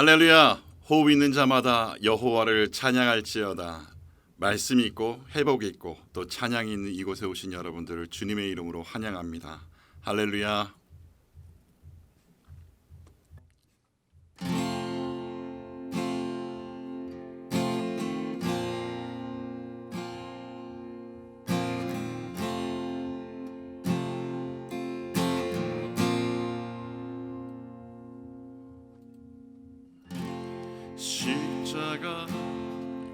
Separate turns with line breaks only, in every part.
할렐루야. 호흡 있는 자마다 여호와를 찬양할지어다. 말씀이 있고 회복이 있고 또 찬양이 있는 이곳에 오신 여러분들을 주님의 이름으로 환영합니다. 할렐루야. 십자가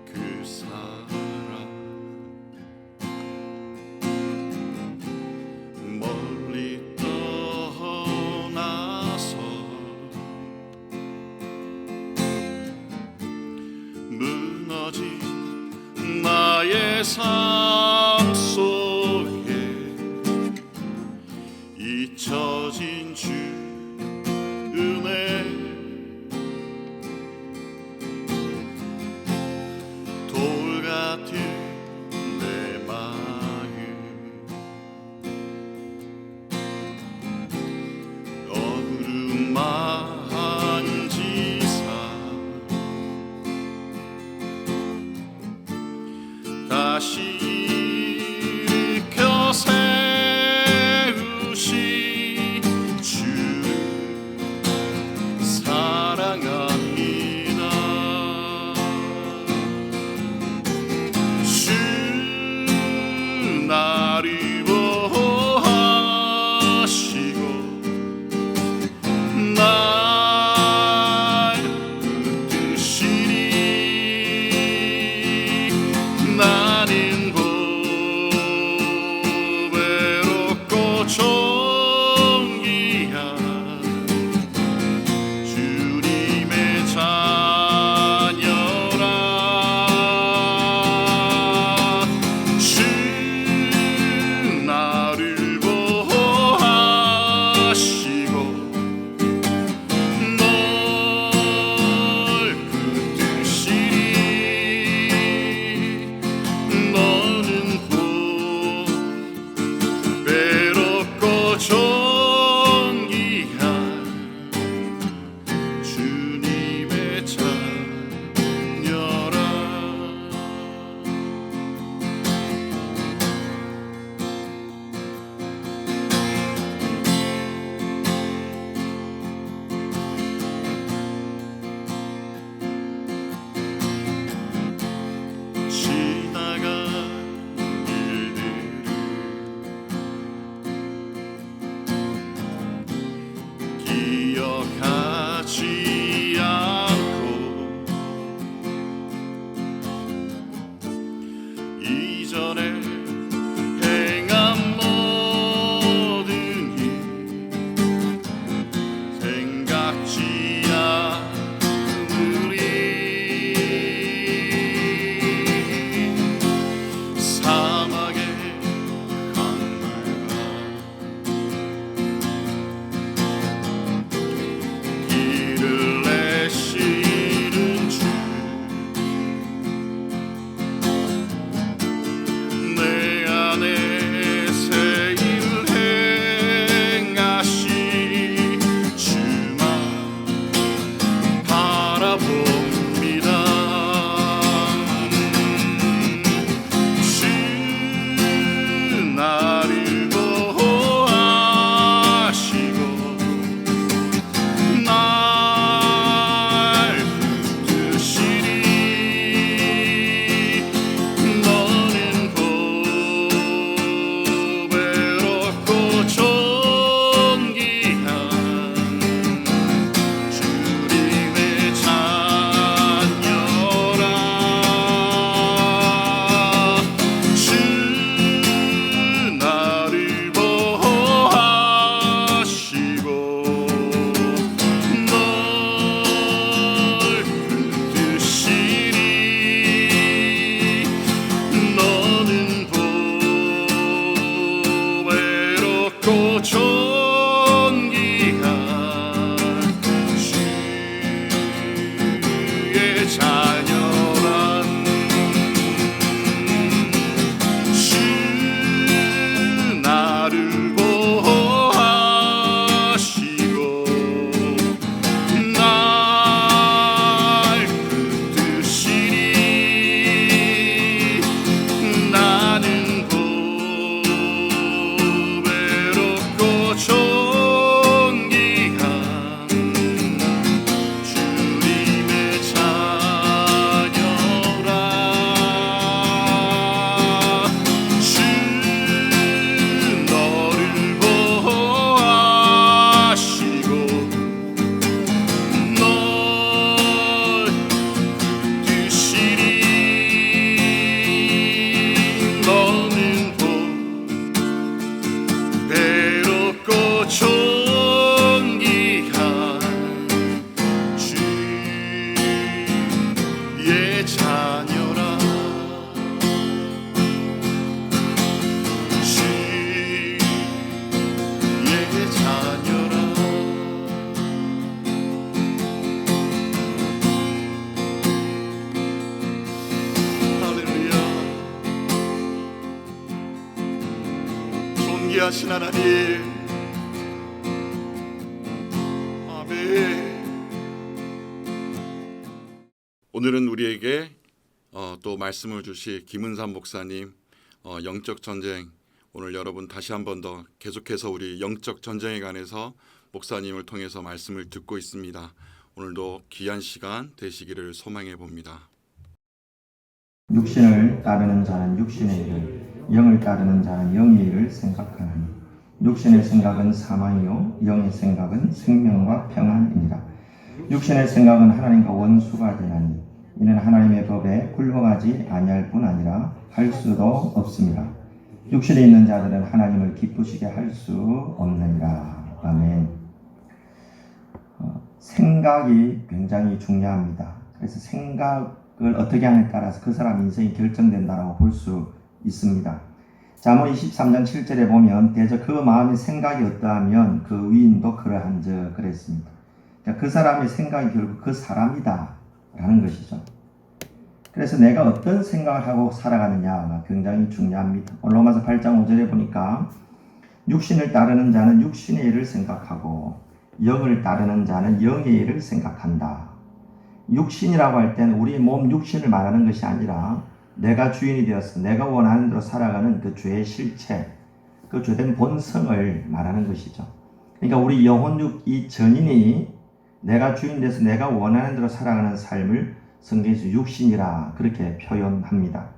그 사랑 멀리 떠나서 무너진 나의 삶 속에 잊혀진 주 은혜 내 마음 어루만지사 다시 일으켜 세우시 주 사랑합니다. 나를 보호하시고 날 붙드시리. 나는 고배롭고 존귀한 주님의 자녀라. 나를 보호하시고 널 붙드시리. 너는 고배롭고 존귀한 주님의 자녀라. 지나간 일들을 기억하지 않고 이전에 행한 모든 일 생각지 않으리. 사막의 강물과 길을 내시는 주 내 안에 새 일을 행하시 주만 바라봅니다. 주 나를 보호하시고 날 붙드시리. 너는 고배롭고 존귀한 주님의 자녀라. 주 나를 보호하시고 널 붙드시리. 너는 고배롭고 존귀한 주의 자녀란. 주 나를 보호하시고 날 위대하신 하나님, 아멘. 오늘은 우리에게 또 말씀을 주실 김은삼 목사님, 영적 전쟁, 오늘 여러분 다시 한 번 더 계속해서 우리 영적 전쟁에 관해서 목사님을 통해서 말씀을 듣고 있습니다. 오늘도 귀한 시간 되시기를 소망해 봅니다.
육신을 따르는 자는 육신의 일을, 영을 따르는 자는 영의 일을 생각하나니 육신의 생각은 사망이요 영의 생각은 생명과 평안이니라. 육신의 생각은 하나님과 원수가 되나니 이는 하나님의 법에 굴복하지 아니할 뿐 아니라 할 수도 없습니다. 육신에 있는 자들은 하나님을 기쁘시게 할 수 없느니라. 아멘. 생각이 굉장히 중요합니다. 그래서 생각을 어떻게 하느냐에 따라서 그 사람 인생이 결정된다고 볼 수 있습니다. 잠언 23장 7절에 보면 대저 그 마음의 생각이 어떠하면 그 위인도 그러한즉 그랬습니다. 그러니까 그 사람의 생각이 결국 그 사람이다 라는 것이죠. 그래서 내가 어떤 생각을 하고 살아가느냐가 굉장히 중요합니다. 로마서 8장 5절에 보니까 육신을 따르는 자는 육신의 일을 생각하고 영을 따르는 자는 영의 일을 생각한다. 육신이라고 할 때는 우리 몸 육신을 말하는 것이 아니라 내가 주인이 되어서 내가 원하는 대로 살아가는 그 죄의 실체, 그 죄된 본성을 말하는 것이죠. 그러니까 우리 영혼육 이 전인이 내가 주인 돼서 내가 원하는 대로 살아가는 삶을 성경에서 육신이라 그렇게 표현합니다.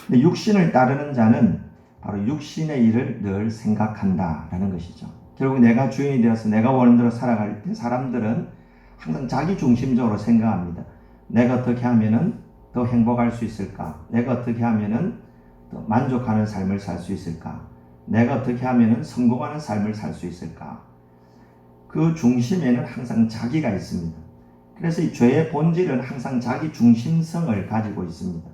근데 육신을 따르는 자는 바로 육신의 일을 늘 생각한다라는 것이죠. 결국 내가 주인이 되어서 내가 원하는 대로 살아갈 때 사람들은 항상 자기 중심적으로 생각합니다. 내가 어떻게 하면은 더 행복할 수 있을까? 내가 어떻게 하면은 더 만족하는 삶을 살 수 있을까? 내가 어떻게 하면은 성공하는 삶을 살 수 있을까? 그 중심에는 항상 자기가 있습니다. 그래서 이 죄의 본질은 항상 자기 중심성을 가지고 있습니다.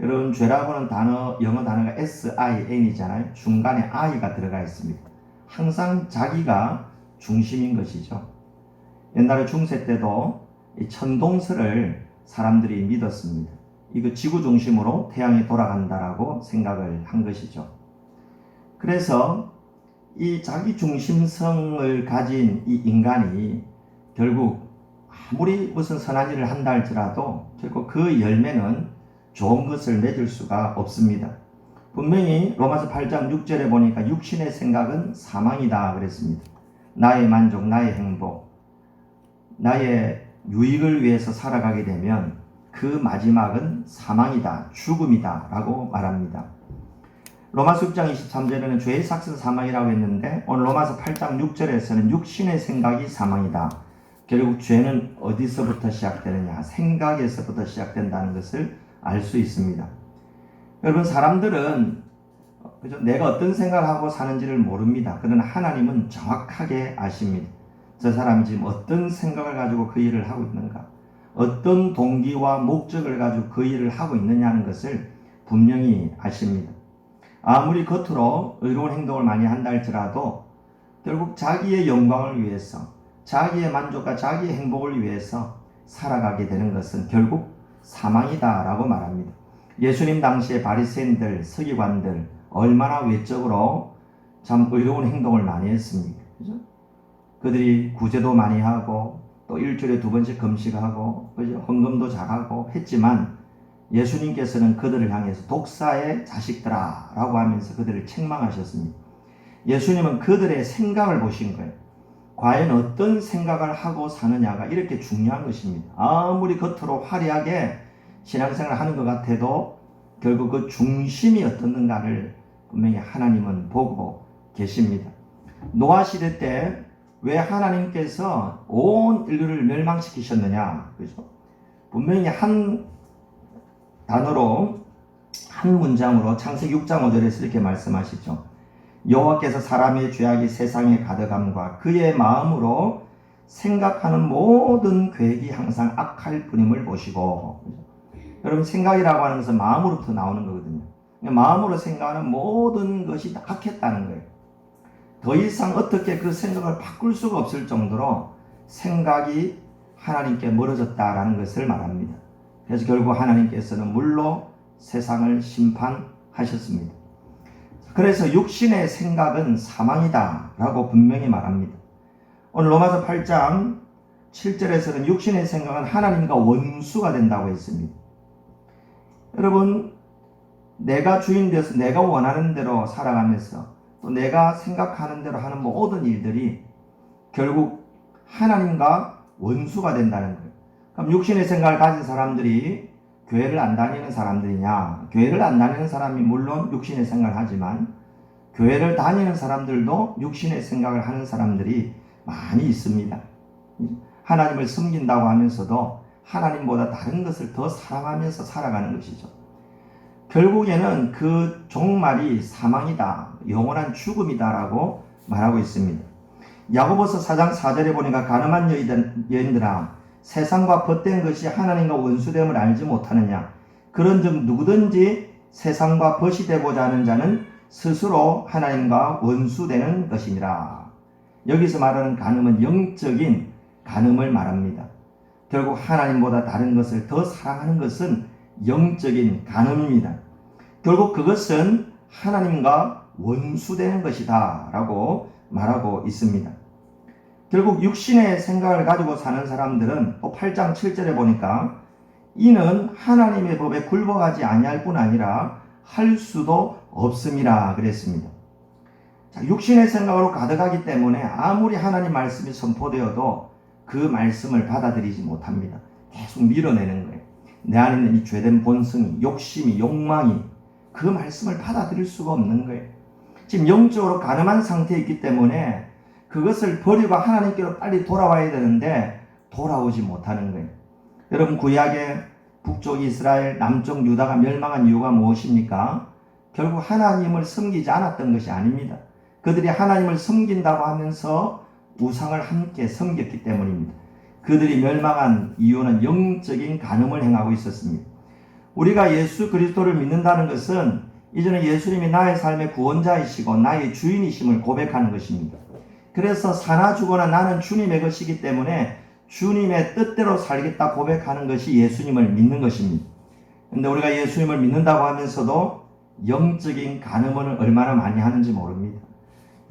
여러분, 죄라고 하는 단어, 영어 단어가 SIN이잖아요. 중간에 I가 들어가 있습니다. 항상 자기가 중심인 것이죠. 옛날에 중세 때도 이 천동설을 사람들이 믿었습니다. 이거 지구 중심으로 태양이 돌아간다라고 생각을 한 것이죠. 그래서 이 자기 중심성을 가진 이 인간이 결국 아무리 무슨 선한 일을 한다 할지라도 결국 그 열매는 좋은 것을 맺을 수가 없습니다. 분명히 로마서 8장 6절에 보니까 육신의 생각은 사망이다 그랬습니다. 나의 만족, 나의 행복, 나의 유익을 위해서 살아가게 되면 그 마지막은 사망이다, 죽음이다 라고 말합니다. 로마서 6장 23절에는 죄의 삭은 사망이라고 했는데 오늘 로마서 8장 6절에서는 육신의 생각이 사망이다. 결국 죄는 어디서부터 시작되느냐? 생각에서부터 시작된다는 것을 알 수 있습니다. 여러분, 사람들은 내가 어떤 생각을 하고 사는지를 모릅니다. 그러나 하나님은 정확하게 아십니다. 저 사람이 지금 어떤 생각을 가지고 그 일을 하고 있는가? 어떤 동기와 목적을 가지고 그 일을 하고 있느냐는 것을 분명히 아십니다. 아무리 겉으로 의로운 행동을 많이 한다 할지라도 결국 자기의 영광을 위해서, 자기의 만족과 자기의 행복을 위해서 살아가게 되는 것은 결국 사망이다 라고 말합니다. 예수님 당시에 바리새인들, 서기관들 얼마나 외적으로 참 의로운 행동을 많이 했습니까? 그죠? 그들이 구제도 많이 하고 또 일주일에 2번씩 금식하고 헌금도 잘하고 했지만 예수님께서는 그들을 향해서 독사의 자식들아 라고 하면서 그들을 책망하셨습니다. 예수님은 그들의 생각을 보신 거예요. 과연 어떤 생각을 하고 사느냐가 이렇게 중요한 것입니다. 아무리 겉으로 화려하게 신앙생활을 하는 것 같아도 결국 그 중심이 어떻는가를 분명히 하나님은 보고 계십니다. 노아 시대 때 왜 하나님께서 온 인류를 멸망시키셨느냐? 그죠? 분명히 한 단어로, 한 문장으로 창세기 6장 5절에서 이렇게 말씀하시죠. 여호와께서 사람의 죄악이 세상에 가득함과 그의 마음으로 생각하는 모든 계획이 항상 악할 뿐임을 보시고. 여러분, 생각이라고 하는 것은 마음으로부터 나오는 거거든요. 마음으로 생각하는 모든 것이 다 악했다는 거예요. 더 이상 어떻게 그 생각을 바꿀 수가 없을 정도로 생각이 하나님께 멀어졌다라는 것을 말합니다. 그래서 결국 하나님께서는 물로 세상을 심판하셨습니다. 그래서 육신의 생각은 사망이다 라고 분명히 말합니다. 오늘 로마서 8장 7절에서는 육신의 생각은 하나님과 원수가 된다고 했습니다. 여러분, 내가 주인 되어서 내가 원하는 대로 살아가면서 또 내가 생각하는 대로 하는 모든 일들이 결국 하나님과 원수가 된다는 거예요. 그럼 육신의 생각을 가진 사람들이 교회를 안 다니는 사람들이냐? 교회를 안 다니는 사람이 물론 육신의 생각을 하지만 교회를 다니는 사람들도 육신의 생각을 하는 사람들이 많이 있습니다. 하나님을 섬긴다고 하면서도 하나님보다 다른 것을 더 사랑하면서 살아가는 것이죠. 결국에는 그 종말이 사망이다, 영원한 죽음이다라고 말하고 있습니다. 야고보서 4장 4절에 보니까 가늠한 여인들아 세상과 벗된 것이 하나님과 원수됨을 알지 못하느냐. 그런즉 누구든지 세상과 벗이 되고자 하는 자는 스스로 하나님과 원수되는 것이니라. 여기서 말하는 간음은 영적인 간음을 말합니다. 결국 하나님보다 다른 것을 더 사랑하는 것은 영적인 간음입니다. 결국 그것은 하나님과 원수되는 것이다 라고 말하고 있습니다. 결국 육신의 생각을 가지고 사는 사람들은 또 8장 7절에 보니까 이는 하나님의 법에 굴복하지 아니할 뿐 아니라 할 수도 없음이라 그랬습니다. 자, 육신의 생각으로 가득하기 때문에 아무리 하나님 말씀이 선포되어도 그 말씀을 받아들이지 못합니다. 계속 밀어내는 거예요. 내 안에 있는 이 죄된 본성이, 욕심이, 욕망이 그 말씀을 받아들일 수가 없는 거예요. 지금 영적으로 가늠한 상태에 있기 때문에 그것을 버리고 하나님께로 빨리 돌아와야 되는데 돌아오지 못하는 거예요. 여러분, 구약의 북쪽 이스라엘, 남쪽 유다가 멸망한 이유가 무엇입니까? 결국 하나님을 섬기지 않았던 것이 아닙니다. 그들이 하나님을 섬긴다고 하면서 우상을 함께 섬겼기 때문입니다. 그들이 멸망한 이유는 영적인 간음을 행하고 있었습니다. 우리가 예수 그리스도를 믿는다는 것은 이제는 예수님이 나의 삶의 구원자이시고 나의 주인이심을 고백하는 것입니다. 그래서 사나 죽거나 나는 주님의 것이기 때문에 주님의 뜻대로 살겠다 고백하는 것이 예수님을 믿는 것입니다. 그런데 우리가 예수님을 믿는다고 하면서도 영적인 간음을 얼마나 많이 하는지 모릅니다.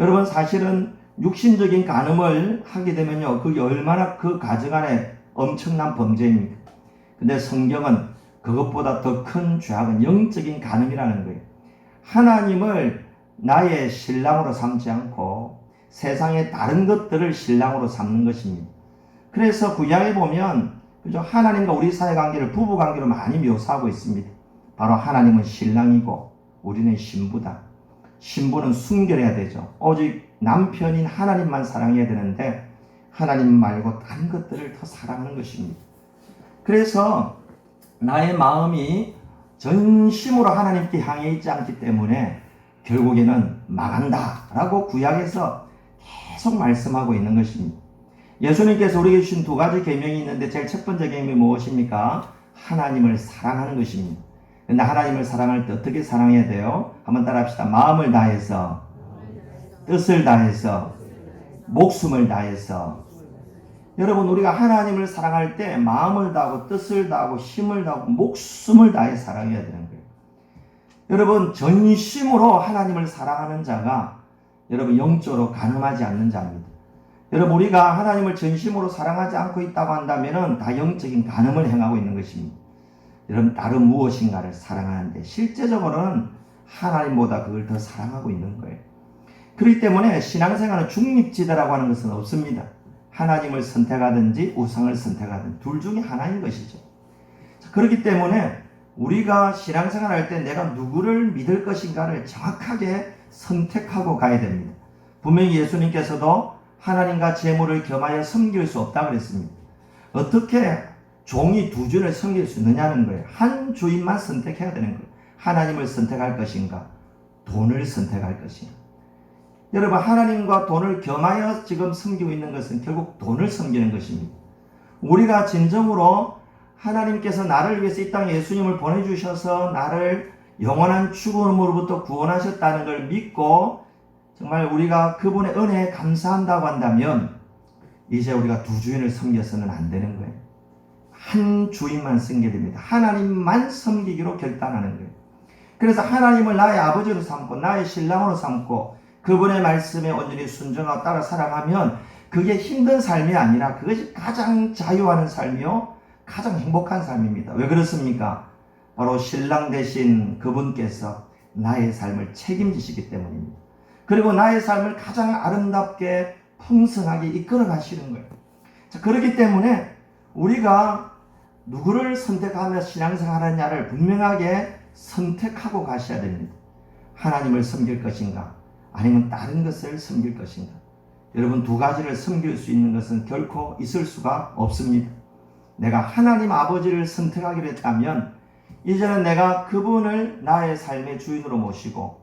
여러분, 사실은 육신적인 간음을 하게 되면요, 그게 얼마나 그 가정 안에 엄청난 범죄입니까? 근데 성경은 그것보다 더 큰 죄악은 영적인 간음이라는 거예요. 하나님을 나의 신랑으로 삼지 않고 세상의 다른 것들을 신랑으로 삼는 것입니다. 그래서 구약에 보면 그죠, 하나님과 우리 사이 관계를 부부 관계로 많이 묘사하고 있습니다. 바로 하나님은 신랑이고 우리는 신부다. 신부는 순결해야 되죠. 오직 남편인 하나님만 사랑해야 되는데 하나님 말고 다른 것들을 더 사랑하는 것입니다. 그래서 나의 마음이 전심으로 하나님께 향해 있지 않기 때문에 결국에는 망한다라고 구약에서 계속 말씀하고 있는 것입니다. 예수님께서 우리에게 주신 두 가지 계명이 있는데 제일 첫 번째 계명이 무엇입니까? 하나님을 사랑하는 것입니다. 근데 하나님을 사랑할 때 어떻게 사랑해야 돼요? 한번 따라합시다. 마음을 다해서, 뜻을 다해서, 목숨을 다해서. 여러분, 우리가 하나님을 사랑할 때 마음을 다하고 뜻을 다하고 힘을 다하고 목숨을 다해 사랑해야 되는 거예요. 여러분, 전심으로 하나님을 사랑하는 자가 여러분 영적으로 간음하지 않는 자입니다. 여러분, 우리가 하나님을 전심으로 사랑하지 않고 있다고 한다면 다 영적인 간음을 행하고 있는 것입니다. 여러분, 다른 무엇인가를 사랑하는데 실제적으로는 하나님보다 그걸 더 사랑하고 있는 거예요. 그렇기 때문에 신앙생활은 중립지대라고 하는 것은 없습니다. 하나님을 선택하든지 우상을 선택하든지 둘 중에 하나인 것이죠. 그렇기 때문에 우리가 신앙생활 할 때 내가 누구를 믿을 것인가를 정확하게 선택하고 가야 됩니다. 분명히 예수님께서도 하나님과 재물을 겸하여 섬길 수 없다고 그랬습니다. 어떻게 종이 두 주인을 섬길 수 있느냐는 거예요. 한 주인만 선택해야 되는 거예요. 하나님을 선택할 것인가, 돈을 선택할 것인가. 여러분, 하나님과 돈을 겸하여 지금 섬기고 있는 것은 결국 돈을 섬기는 것입니다. 우리가 진정으로 하나님께서 나를 위해서 이 땅에 예수님을 보내주셔서 나를 영원한 죽음으로부터 구원하셨다는 걸 믿고 정말 우리가 그분의 은혜에 감사한다고 한다면 이제 우리가 두 주인을 섬겨서는 안 되는 거예요. 한 주인만 섬겨야 됩니다. 하나님만 섬기기로 결단하는 거예요. 그래서 하나님을 나의 아버지로 삼고 나의 신랑으로 삼고 그분의 말씀에 온전히 순종하고 따라 살아가면 그게 힘든 삶이 아니라 그것이 가장 자유하는 삶이요 가장 행복한 삶입니다. 왜 그렇습니까? 바로 신랑 되신 그분께서 나의 삶을 책임지시기 때문입니다. 그리고 나의 삶을 가장 아름답게 풍성하게 이끌어 가시는 거예요. 자, 그렇기 때문에 우리가 누구를 선택하며 신앙생활 하느냐를 분명하게 선택하고 가셔야 됩니다. 하나님을 섬길 것인가 아니면 다른 것을 섬길 것인가. 여러분, 두 가지를 섬길 수 있는 것은 결코 있을 수가 없습니다. 내가 하나님 아버지를 선택하기로 했다면 이제는 내가 그분을 나의 삶의 주인으로 모시고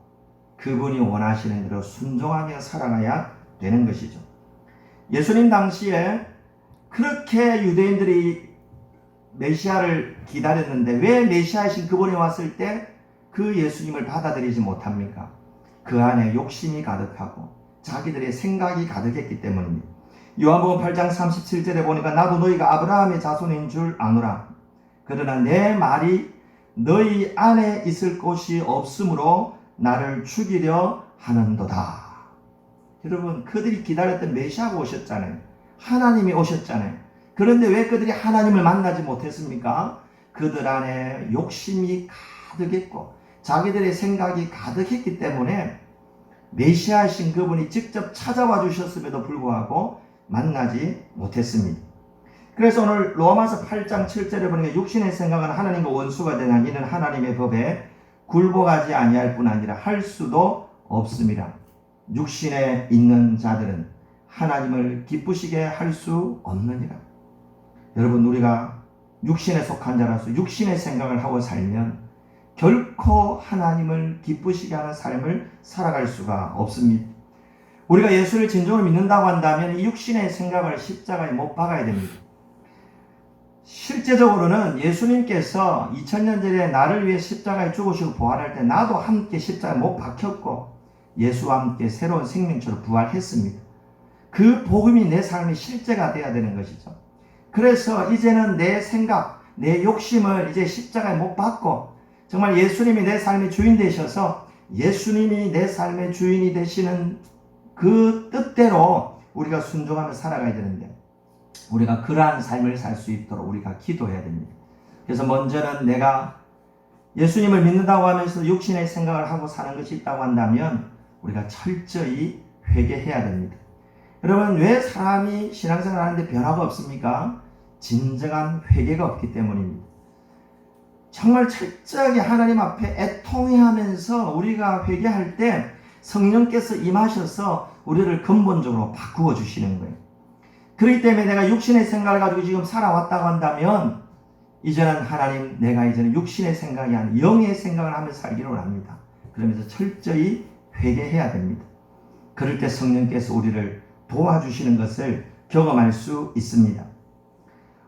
그분이 원하시는 대로 순종하며 살아가야 되는 것이죠. 예수님 당시에 그렇게 유대인들이 메시아를 기다렸는데 왜 메시아이신 그분이 왔을 때 그 예수님을 받아들이지 못합니까? 그 안에 욕심이 가득하고 자기들의 생각이 가득했기 때문입니다. 요한복음 8장 37절에 보니까 나도 너희가 아브라함의 자손인 줄 아노라. 그러나 내 말이 너희 안에 있을 곳이 없으므로 나를 죽이려 하는도다. 여러분, 그들이 기다렸던 메시아가 오셨잖아요. 하나님이 오셨잖아요. 그런데 왜 그들이 하나님을 만나지 못했습니까? 그들 안에 욕심이 가득했고 자기들의 생각이 가득했기 때문에 메시아이신 그분이 직접 찾아와 주셨음에도 불구하고 만나지 못했습니다. 그래서 오늘 로마서 8장 7절에 보니까 육신의 생각은 하나님과 원수가 되나 이는 하나님의 법에 굴복하지 아니할 뿐 아니라 할 수도 없습니다. 육신에 있는 자들은 하나님을 기쁘시게 할 수 없느니라. 여러분, 우리가 육신에 속한 자라서 육신의 생각을 하고 살면 결코 하나님을 기쁘시게 하는 삶을 살아갈 수가 없습니다. 우리가 예수를 진정으로 믿는다고 한다면 이 육신의 생각을 십자가에 못 박아야 됩니다. 실제적으로는 예수님께서 2000년 전에 나를 위해 십자가에 죽으시고 부활할 때 나도 함께 십자가에 못 박혔고 예수와 함께 새로운 생명체로 부활했습니다. 그 복음이 내 삶의 실제가 되어야 되는 것이죠. 그래서 이제는 내 생각, 내 욕심을 이제 십자가에 못 박고 정말 예수님이 내 삶의 주인 되셔서 예수님이 내 삶의 주인이 되시는 그 뜻대로 우리가 순종하며 살아가야 되는데 우리가 그러한 삶을 살 수 있도록 우리가 기도해야 됩니다. 그래서 먼저는 내가 예수님을 믿는다고 하면서 육신의 생각을 하고 사는 것이 있다고 한다면 우리가 철저히 회개해야 됩니다. 여러분, 왜 사람이 신앙생활 하는데 변화가 없습니까? 진정한 회개가 없기 때문입니다. 정말 철저하게 하나님 앞에 애통해하면서 우리가 회개할 때 성령께서 임하셔서 우리를 근본적으로 바꾸어 주시는 거예요. 그렇기 때문에 내가 육신의 생각을 가지고 지금 살아왔다고 한다면 이제는 하나님, 내가 이제는 육신의 생각이 아니라 영의 생각을 하면서 살기로 합니다. 그러면서 철저히 회개해야 됩니다. 그럴 때 성령께서 우리를 도와주시는 것을 경험할 수 있습니다.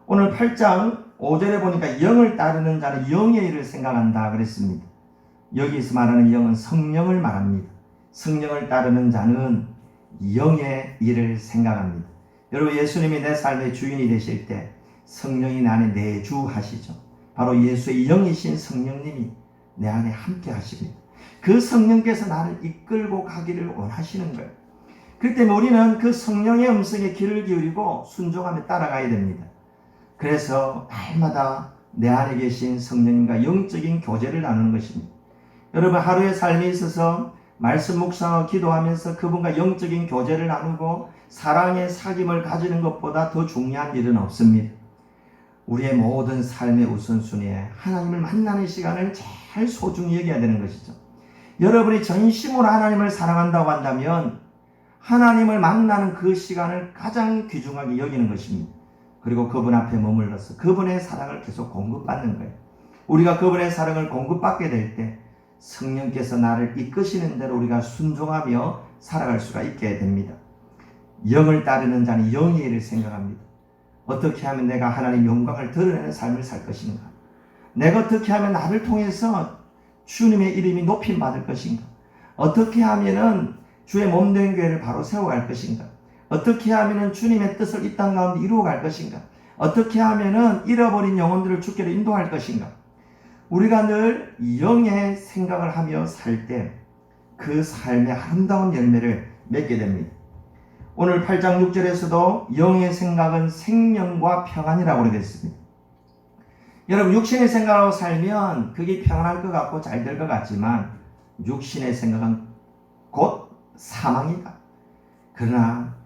오늘 8장 5절에 보니까 영을 따르는 자는 영의 일을 생각한다 그랬습니다. 여기서 말하는 영은 성령을 말합니다. 성령을 따르는 자는 영의 일을 생각합니다. 여러분, 예수님이 내 삶의 주인이 되실 때 성령이 내 안에 내주하시죠. 바로 예수의 영이신 성령님이 내 안에 함께 하십니다. 그 성령께서 나를 이끌고 가기를 원하시는 거예요. 그렇기 때문에 우리는 그 성령의 음성에 귀를 기울이고 순종하며 따라가야 됩니다. 그래서 날마다 내 안에 계신 성령님과 영적인 교제를 나누는 것입니다. 여러분, 하루의 삶에 있어서 말씀 묵상하고 기도하면서 그분과 영적인 교제를 나누고 사랑의 사귐을 가지는 것보다 더 중요한 일은 없습니다. 우리의 모든 삶의 우선순위에 하나님을 만나는 시간을 제일 소중히 여겨야 되는 것이죠. 여러분이 전심으로 하나님을 사랑한다고 한다면 하나님을 만나는 그 시간을 가장 귀중하게 여기는 것입니다. 그리고 그분 앞에 머물러서 그분의 사랑을 계속 공급받는 거예요. 우리가 그분의 사랑을 공급받게 될 때 성령께서 나를 이끄시는 대로 우리가 순종하며 살아갈 수가 있게 됩니다. 영을 따르는 자는 영의 일을 생각합니다. 어떻게 하면 내가 하나님 영광을 드러내는 삶을 살 것인가? 내가 어떻게 하면 나를 통해서 주님의 이름이 높임 받을 것인가? 어떻게 하면은 주의 몸된 교회를 바로 세워갈 것인가? 어떻게 하면은 주님의 뜻을 이 땅 가운데 이루어갈 것인가? 어떻게 하면은 잃어버린 영혼들을 주께로 인도할 것인가? 우리가 늘 영의 생각을 하며 살 때 그 삶의 아름다운 열매를 맺게 됩니다. 오늘 8장 6절에서도 영의 생각은 생명과 평안이라고 그랬습니다. 여러분, 육신의 생각하고 살면 그게 평안할 것 같고 잘 될 것 같지만 육신의 생각은 곧 사망이다. 그러나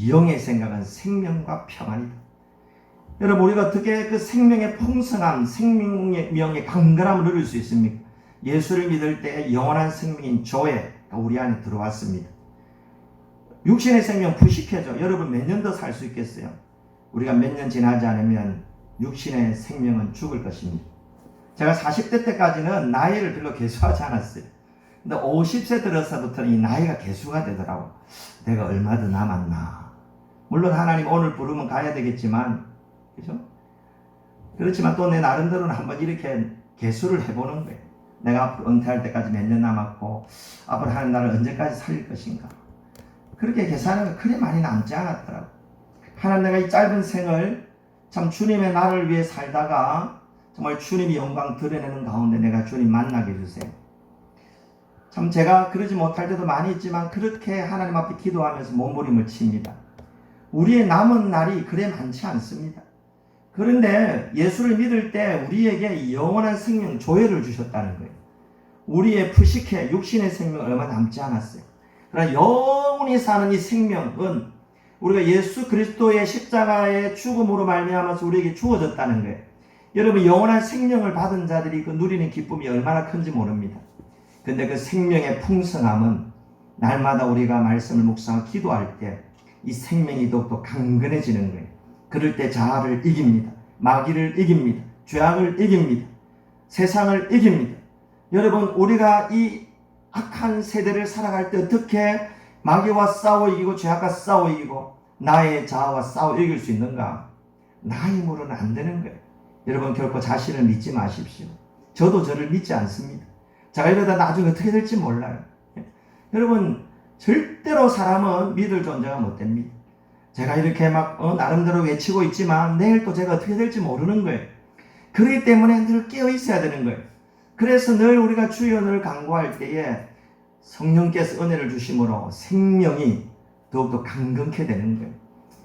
영의 생각은 생명과 평안이다. 여러분, 우리가 어떻게 그 생명의 풍성함, 생명의 강건함을 누릴 수 있습니까? 예수를 믿을 때 영원한 생명인 조회가 우리 안에 들어왔습니다. 육신의 생명 부식해져. 여러분, 몇 년 더 살 수 있겠어요? 우리가 몇 년 지나지 않으면 육신의 생명은 죽을 것입니다. 제가 40대 때까지는 나이를 별로 계수하지 않았어요. 근데 50세 들어서부터는 이 나이가 계수가 되더라고. 내가 얼마 더 남았나. 물론 하나님 오늘 부르면 가야 되겠지만, 그죠? 그렇지만 또 내 나름대로는 한번 이렇게 계수를 해보는 거예요. 내가 앞으로 은퇴할 때까지 몇 년 남았고 앞으로 하는 날을 언제까지 살릴 것인가. 그렇게 계산하면 그리 많이 남지 않았더라고. 하나님, 내가 이 짧은 생을 참 주님의 나를 위해 살다가 정말 주님이 영광 드러내는 가운데 내가 주님 만나게 해주세요. 참 제가 그러지 못할 때도 많이 있지만 그렇게 하나님 앞에 기도하면서 몸부림을 칩니다. 우리의 남은 날이 그래 많지 않습니다. 그런데 예수를 믿을 때 우리에게 영원한 생명 조회를 주셨다는 거예요. 우리의 푸시케 육신의 생명은 얼마 남지 않았어요. 그러나 영원히 사는 이 생명은 우리가 예수 그리스도의 십자가의 죽음으로 말미암아서 우리에게 주어졌다는 거예요. 여러분, 영원한 생명을 받은 자들이 그 누리는 기쁨이 얼마나 큰지 모릅니다. 근데 그 생명의 풍성함은 날마다 우리가 말씀을 묵상하고 기도할 때 이 생명이 더욱더 강건해지는 거예요. 그럴 때 자아를 이깁니다. 마귀를 이깁니다. 죄악을 이깁니다. 세상을 이깁니다. 여러분, 우리가 이 악한 세대를 살아갈 때 어떻게 마귀와 싸워 이기고 죄악과 싸워 이기고 나의 자아와 싸워 이길 수 있는가? 나의 힘으로는 안 되는 거예요. 여러분, 결코 자신을 믿지 마십시오. 저도 저를 믿지 않습니다. 제가 이러다 나중에 어떻게 될지 몰라요. 여러분, 절대로 사람은 믿을 존재가 못 됩니다. 제가 이렇게 나름대로 외치고 있지만 내일 또 제가 어떻게 될지 모르는 거예요. 그렇기 때문에 늘 깨어 있어야 되는 거예요. 그래서 늘 우리가 주연을 강구할 때에 성령께서 은혜를 주심으로 생명이 더욱더 강건케 되는 거예요.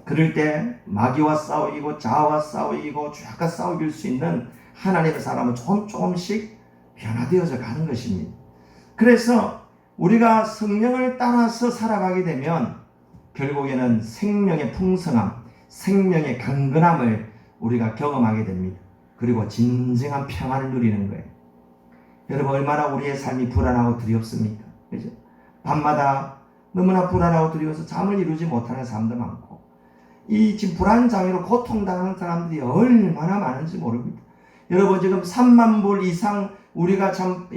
그럴 때 마귀와 싸워 이기고 자아와 싸워 이기고 죄악과 싸워 이길 수 있는 하나님의 사람은 조금씩 변화되어져 가는 것입니다. 그래서 우리가 성령을 따라서 살아가게 되면 결국에는 생명의 풍성함, 생명의 강건함을 우리가 경험하게 됩니다. 그리고 진정한 평안을 누리는 거예요. 여러분, 얼마나 우리의 삶이 불안하고 두렵습니까? 그죠? 밤마다 너무나 불안하고 두려워서 잠을 이루지 못하는 사람도 많고, 이 지금 불안장애로 고통당하는 사람들이 얼마나 많은지 모릅니다. 여러분, 지금 3만 불 이상 우리가 참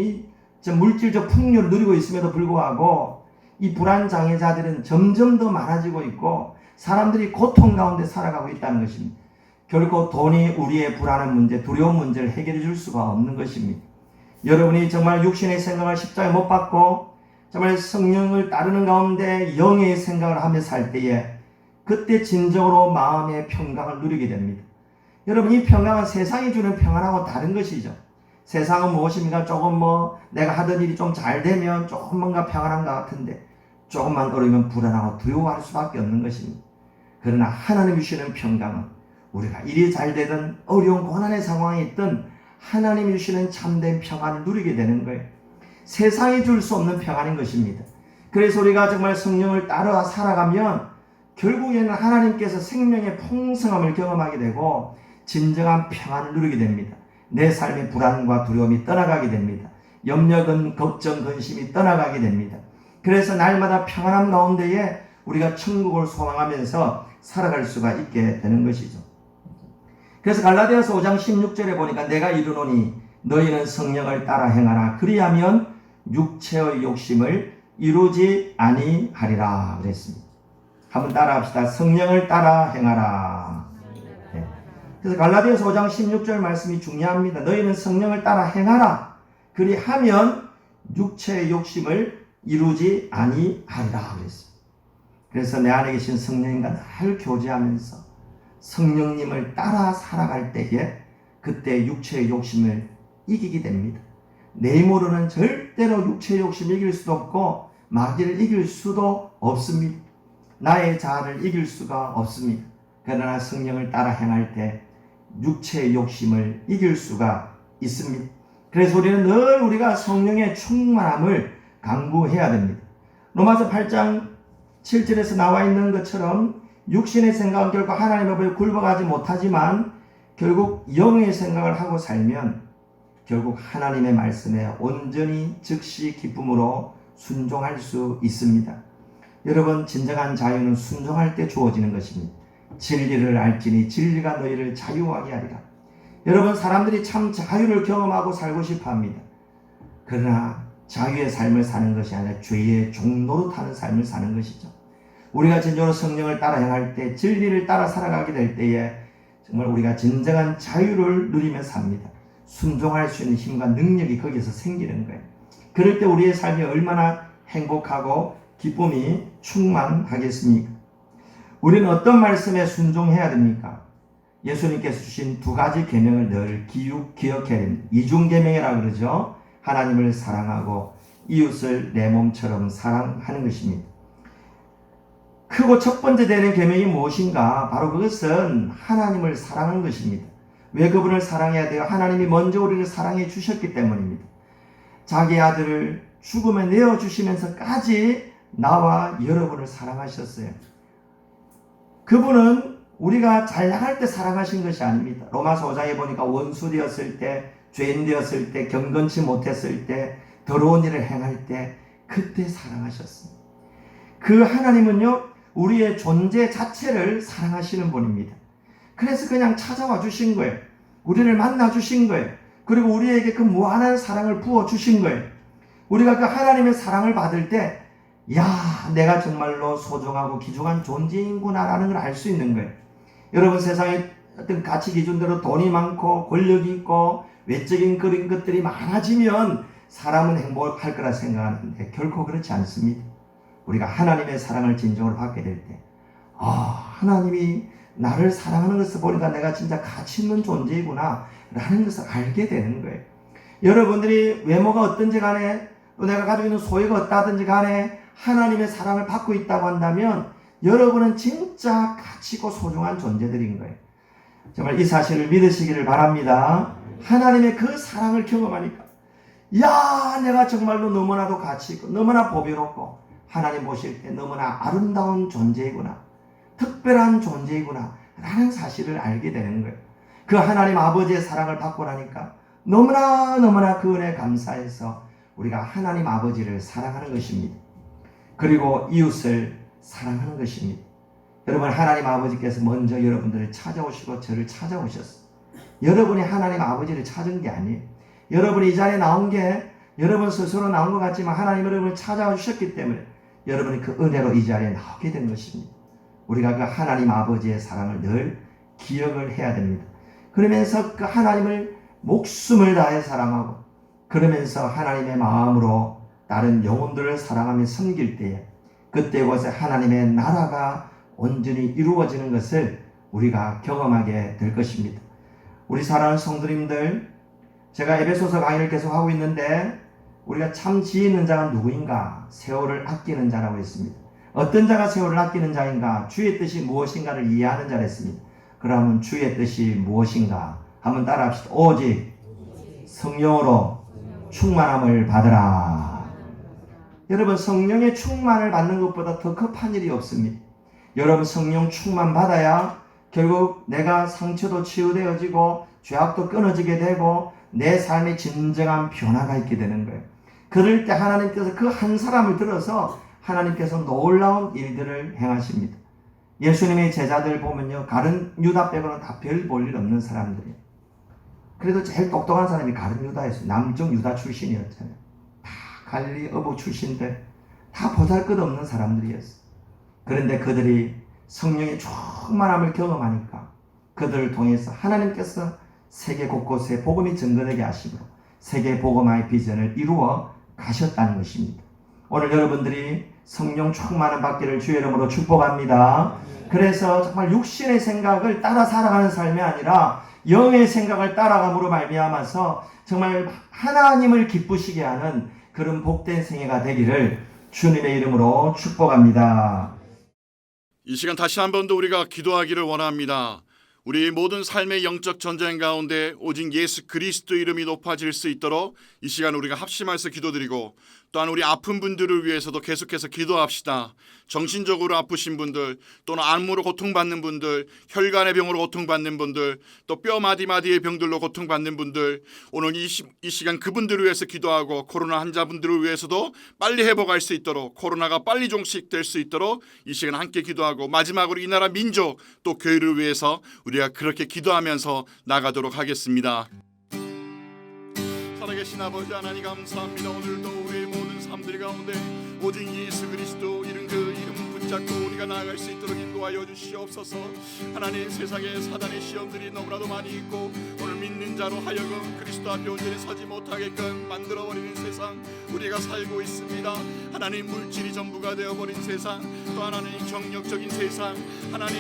물질적 풍요를 누리고 있음에도 불구하고 이 불안장애자들은 점점 더 많아지고 있고 사람들이 고통 가운데 살아가고 있다는 것입니다. 결코 돈이 우리의 불안한 문제, 두려운 문제를 해결해 줄 수가 없는 것입니다. 여러분이 정말 육신의 생각을 십자가에 못 박고 정말 성령을 따르는 가운데 영의 생각을 하며 살 때에 그때 진정으로 마음의 평강을 누리게 됩니다. 여러분, 이 평강은 세상이 주는 평안하고 다른 것이죠. 세상은 무엇입니까? 조금 내가 하던 일이 좀 잘 되면 조금 뭔가 평안한 것 같은데 조금만 어려우면 불안하고 두려워할 수밖에 없는 것입니다. 그러나 하나님이 주시는 평강은 우리가 일이 잘 되든 어려운 고난의 상황에 있든 하나님이 주시는 참된 평안을 누리게 되는 거예요. 세상이 줄 수 없는 평안인 것입니다. 그래서 우리가 정말 성령을 따라 살아가면 결국에는 하나님께서 생명의 풍성함을 경험하게 되고 진정한 평안을 누리게 됩니다. 내 삶의 불안과 두려움이 떠나가게 됩니다. 염려근 걱정 근심이 떠나가게 됩니다. 그래서 날마다 평안함 가운데에 우리가 천국을 소망하면서 살아갈 수가 있게 되는 것이죠. 그래서 갈라디아서 5장 16절에 보니까 내가 이르노니 너희는 성령을 따라 행하라. 그리하면 육체의 욕심을 이루지 아니하리라 그랬습니다. 한번 따라 합시다. 성령을 따라 행하라. 네. 그래서 갈라디아서 5장 16절 말씀이 중요합니다. 너희는 성령을 따라 행하라. 그리하면 육체의 욕심을 이루지 아니하리라 그랬습니다. 그래서 내 안에 계신 성령님과 늘 교제하면서 성령님을 따라 살아갈 때에 그때 육체의 욕심을 이기게 됩니다. 내 힘으로는 절대로 육체의 욕심 이길 수도 없고 마귀를 이길 수도 없습니다. 나의 자아를 이길 수가 없습니다. 그러나 성령을 따라 행할 때 육체의 욕심을 이길 수가 있습니다. 그래서 우리는 늘 우리가 성령의 충만함을 강구해야 됩니다. 로마서 8장 7절에서 나와 있는 것처럼 육신의 생각은 결국 하나님 앞에 굴복하지 못하지만 결국 영의 생각을 하고 살면 결국 하나님의 말씀에 온전히 즉시 기쁨으로 순종할 수 있습니다. 여러분, 진정한 자유는 순종할 때 주어지는 것입니다. 진리를 알지니 진리가 너희를 자유하게 하리라. 여러분, 사람들이 참 자유를 경험하고 살고 싶어 합니다. 그러나 자유의 삶을 사는 것이 아니라 죄의 종로로 타는 삶을 사는 것이죠. 우리가 진정으로 성령을 따라 행할 때, 진리를 따라 살아가게 될 때에 정말 우리가 진정한 자유를 누리며 삽니다. 순종할 수 있는 힘과 능력이 거기서 생기는 거예요. 그럴 때 우리의 삶이 얼마나 행복하고 기쁨이 충만하겠습니까? 우리는 어떤 말씀에 순종해야 됩니까? 예수님께서 주신 두 가지 계명을 늘 기억해야 됩니다. 이중계명이라고 그러죠. 하나님을 사랑하고 이웃을 내 몸처럼 사랑하는 것입니다. 크고 첫 번째 되는 계명이 무엇인가? 바로 그것은 하나님을 사랑하는 것입니다. 왜 그분을 사랑해야 돼요? 하나님이 먼저 우리를 사랑해 주셨기 때문입니다. 자기 아들을 죽음에 내어주시면서까지 나와 여러분을 사랑하셨어요. 그분은 우리가 잘 나갈 때 사랑하신 것이 아닙니다. 로마서 5장에 보니까 원수 되었을 때, 죄인 되었을 때, 경건치 못했을 때, 더러운 일을 행할 때 그때 사랑하셨습니다. 그 하나님은요, 우리의 존재 자체를 사랑하시는 분입니다. 그래서 그냥 찾아와 주신 거예요. 우리를 만나 주신 거예요. 그리고 우리에게 그 무한한 사랑을 부어 주신 거예요. 우리가 그 하나님의 사랑을 받을 때, 야, 내가 정말로 소중하고 귀중한 존재인구나라는 걸 알 수 있는 거예요. 여러분, 세상에 어떤 가치 기준대로 돈이 많고 권력이 있고 외적인 그런 것들이 많아지면 사람은 행복할 거라 생각하는데 결코 그렇지 않습니다. 우리가 하나님의 사랑을 진정으로 받게 될 때, 하나님이 나를 사랑하는 것을 보니까 내가 진짜 가치 있는 존재이구나 라는 것을 알게 되는 거예요. 여러분들이 외모가 어떤지 간에, 또 내가 가지고 있는 소유가 어떠하든지 간에 하나님의 사랑을 받고 있다고 한다면 여러분은 진짜 가치고 소중한 존재들인 거예요. 정말 이 사실을 믿으시기를 바랍니다. 하나님의 그 사랑을 경험하니까, 야, 내가 정말로 너무나도 가치 있고 너무나 보배롭고 하나님 보실 때 너무나 아름다운 존재이구나, 특별한 존재이구나 라는 사실을 알게 되는 거예요. 그 하나님 아버지의 사랑을 받고 나니까 너무나 그 은혜에 감사해서 우리가 하나님 아버지를 사랑하는 것입니다. 그리고 이웃을 사랑하는 것입니다. 여러분, 하나님 아버지께서 먼저 여러분들을 찾아오시고 저를 찾아오셨어요. 여러분이 하나님 아버지를 찾은 게 아니에요. 여러분이 이 자리에 나온 게 여러분 스스로 나온 것 같지만 하나님 여러분을 찾아와 주셨기 때문에 여러분이 그 은혜로 이 자리에 나오게 된 것입니다. 우리가 그 하나님 아버지의 사랑을 늘 기억을 해야 됩니다. 그러면서 그 하나님을 목숨을 다해 사랑하고, 그러면서 하나님의 마음으로 다른 영혼들을 사랑하며 섬길 때에 그때 곳에 하나님의 나라가 온전히 이루어지는 것을 우리가 경험하게 될 것입니다. 우리 사랑하는 성도님들, 제가 에베소서 강의를 계속 하고 있는데 우리가 참 지혜 있는 자가 누구인가? 세월을 아끼는 자라고 했습니다. 어떤 자가 세월을 아끼는 자인가? 주의 뜻이 무엇인가를 이해하는 자라 했습니다. 그러면 주의 뜻이 무엇인가? 한번 따라합시다. 오직 성령으로 충만함을 받으라. 여러분, 성령의 충만을 받는 것보다 더 급한 일이 없습니다. 여러분, 성령 충만 받아야 결국 내가 상처도 치유되어지고 죄악도 끊어지게 되고 내 삶에 진정한 변화가 있게 되는 거예요. 그럴 때 하나님께서 그 한 사람을 들어서 하나님께서 놀라운 일들을 행하십니다. 예수님의 제자들 보면요, 가룟 유다 빼고는 다 별 볼 일 없는 사람들이에요. 그래도 제일 똑똑한 사람이 가룟 유다였어요. 남쪽 유다 출신이었잖아요. 다 갈릴리 어부 출신들, 다 보잘것없는 사람들이었어요. 그런데 그들이 성령의 충만함을 경험하니까 그들을 통해서 하나님께서 세계 곳곳에 복음이 증거되게 하시고 세계 복음화의 비전을 이루어 가셨다는 것입니다. 오늘 여러분들이 성령 충만함 받기를 주의 이름으로 축복합니다. 그래서 정말 육신의 생각을 따라 살아가는 삶이 아니라 영의 생각을 따라감으로 말미암아서 정말 하나님을 기쁘시게 하는 그런 복된 생애가 되기를 주님의 이름으로 축복합니다.
이 시간 다시 한 번 더 우리가 기도하기를 원합니다. 우리 모든 삶의 영적 전쟁 가운데 오직 예수 그리스도 이름이 높아질 수 있도록 이 시간 우리가 합심해서 기도드리고, 또한 우리 아픈 분들을 위해서도 계속해서 기도합시다. 정신적으로 아프신 분들, 또는 암으로 고통받는 분들, 혈관의 병으로 고통받는 분들, 또 뼈 마디마디의 병들로 고통받는 분들, 오늘 이 시간 그분들을 위해서 기도하고, 코로나 환자분들을 위해서도 빨리 회복할 수 있도록, 코로나가 빨리 종식될 수 있도록 이 시간 함께 기도하고, 마지막으로 이 나라 민족 또 교회를 위해서 우리가 그렇게 기도하면서 나가도록 하겠습니다. 살아계신 아버지 하나님 감사합니다. 오늘도 우리의 모든 삶들 가운데 오직 예수 그리스도 이름 그 이름 붙잡고 우리가 나아갈 수 있도록 인도하여 주시옵소서. 하나님, 세상에 사단의 시험들이 너무나도 많이 있고 오늘 믿는 자로 하여금 그리스도 앞에 온전히 서지 못하게끔 만들어버리는 세상 우리가 살고 있습니다. 하나님, 물질이 전부가 되어버린 세상, 또 하나님 경력적인 세상, 하나님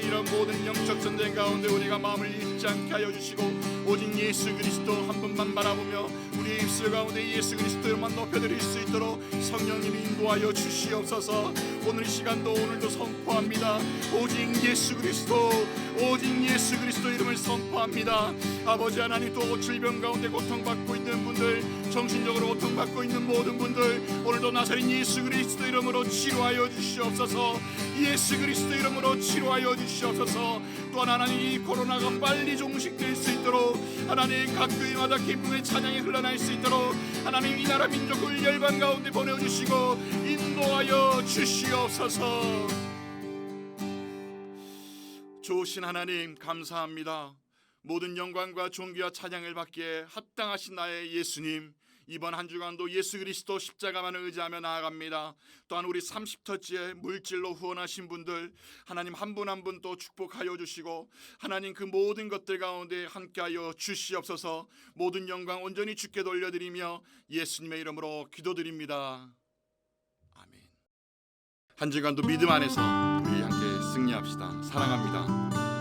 이런 모든 영적 전쟁 가운데 우리가 마음을 잃지 않게 하여 주시고 오직 예수 그리스도 한 분만 바라보며 우리의 입술 가운데 예수 그리스도만 높여드릴 수 있도록 성령님이 인도하여 주시옵소서. 오늘 이 시간도 오늘도 선포합니다. 오직 예수 그리스도, 오직 예수 그리스도 이름을 선포합니다. 아버지 하나님, 또 질병 가운데 고통받고 있는 분들, 정신적으로 고통받고 있는 모든 분들, 오늘도 나사렛 예수 그리스도 이름으로 치료하여 주시옵소서. 예수 그리스도 이름으로 치료하여 주시옵소서. 또한 하나님, 이 코로나가 빨리 종식될 수 있도록 하나님, 각 교회마다 기쁨의 찬양이 흘러날 수 있도록 하나님, 이 나라 민족을 열방 가운데 보내주시고 인도하여 주시옵소서. 좋으신 하나님 감사합니다. 모든 영광과 존귀와 찬양을 받기에 합당하신 나의 예수님, 이번 한 주간도 예수 그리스도 십자가만을 의지하며 나아갑니다. 또한 우리 30터치에 물질로 후원하신 분들 하나님 한 분 한 분 또 축복하여 주시고 하나님 그 모든 것들 가운데 함께하여 주시옵소서. 모든 영광 온전히 주께 돌려드리며 예수님의 이름으로 기도드립니다. 아멘. 한 주간도 믿음 안에서 우리 함께 승리합시다. 사랑합니다.